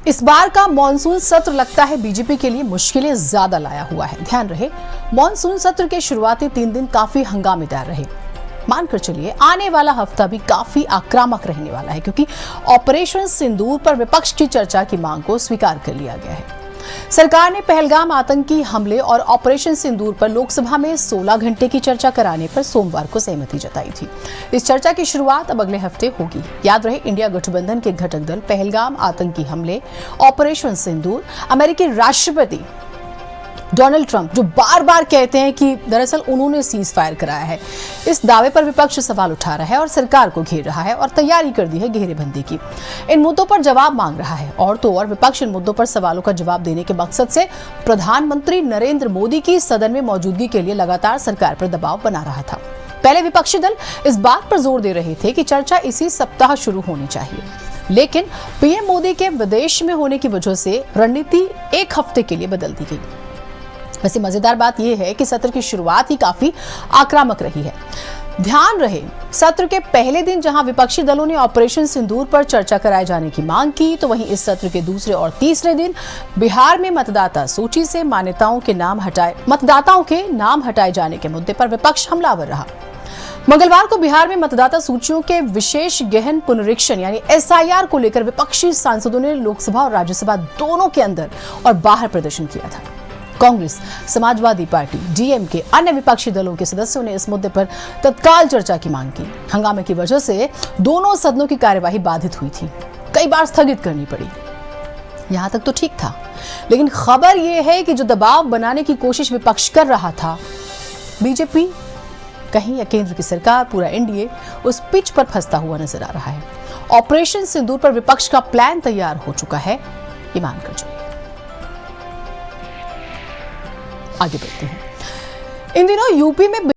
इस बार का मॉनसून सत्र लगता है बीजेपी के लिए मुश्किलें ज्यादा लाया हुआ है। ध्यान रहे, मॉनसून सत्र के शुरुआती 3 दिन काफी हंगामेदार रहे। मानकर चलिए आने वाला हफ्ता भी काफी आक्रामक रहने वाला है, क्योंकि ऑपरेशन सिंदूर पर विपक्ष की चर्चा की मांग को स्वीकार कर लिया गया है। सरकार ने पहलगाम आतंकी हमले और ऑपरेशन सिंदूर पर लोकसभा में 16 घंटे की चर्चा कराने पर सोमवार को सहमति जताई थी। इस चर्चा की शुरुआत अब अगले हफ्ते होगी। याद रहे, इंडिया गठबंधन के घटक दल पहलगाम आतंकी हमले, ऑपरेशन सिंदूर, अमेरिकी राष्ट्रपति डोनाल्ड ट्रंप जो बार बार कहते हैं कि दरअसल उन्होंने सीज फायर कराया है, इस दावे पर विपक्ष सवाल उठा रहा है और सरकार को घेर रहा है और तैयारी कर दी है घेरेबंदी की। इन मुद्दों पर जवाब मांग रहा है और तो और विपक्ष इन मुद्दों पर सवालों का जवाब देने के मकसद से प्रधानमंत्री नरेंद्र मोदी की सदन में मौजूदगी के लिए लगातार सरकार पर दबाव बना रहा था। पहले विपक्षी दल इस बात पर जोर दे रहे थे कि चर्चा इसी सप्ताह शुरू होनी चाहिए, लेकिन पीएम मोदी के विदेश में होने की वजह से रणनीति एक हफ्ते के लिए बदल दी गई। वैसे मजेदार बात यह है कि सत्र की शुरुआत ही काफी आक्रामक रही है। ध्यान रहे, सत्र के पहले दिन जहां विपक्षी दलों ने ऑपरेशन सिंदूर पर चर्चा कराए जाने की मांग की, तो वहीं इस सत्र के दूसरे और तीसरे दिन बिहार में मतदाता सूची से मतदाताओं के नाम हटाए जाने के मुद्दे पर विपक्ष हमलावर रहा। मंगलवार को बिहार में मतदाता सूचियों के विशेष गहन पुनरीक्षण यानी एसआईआर को लेकर विपक्षी सांसदों ने लोकसभा और राज्यसभा दोनों के अंदर और बाहर प्रदर्शन किया था। कांग्रेस, समाजवादी पार्टी, डीएमके, अन्य विपक्षी दलों के सदस्यों ने इस मुद्दे पर तत्काल चर्चा की मांग की। हंगामे की वजह से दोनों सदनों की कार्यवाही बाधित हुई थी, कई बार स्थगित करनी पड़ी। यहां तक तो ठीक था, लेकिन खबर यह है कि जो दबाव बनाने की कोशिश विपक्ष कर रहा था, बीजेपी कहीं या केंद्र की सरकार, पूरा एनडीए उस पिच पर फंसता हुआ नजर आ रहा है। ऑपरेशन सिंदूर पर विपक्ष का प्लान तैयार हो चुका है, ये मानकर चलिए। आगे बढ़ते हैं। इन दिनों यूपी में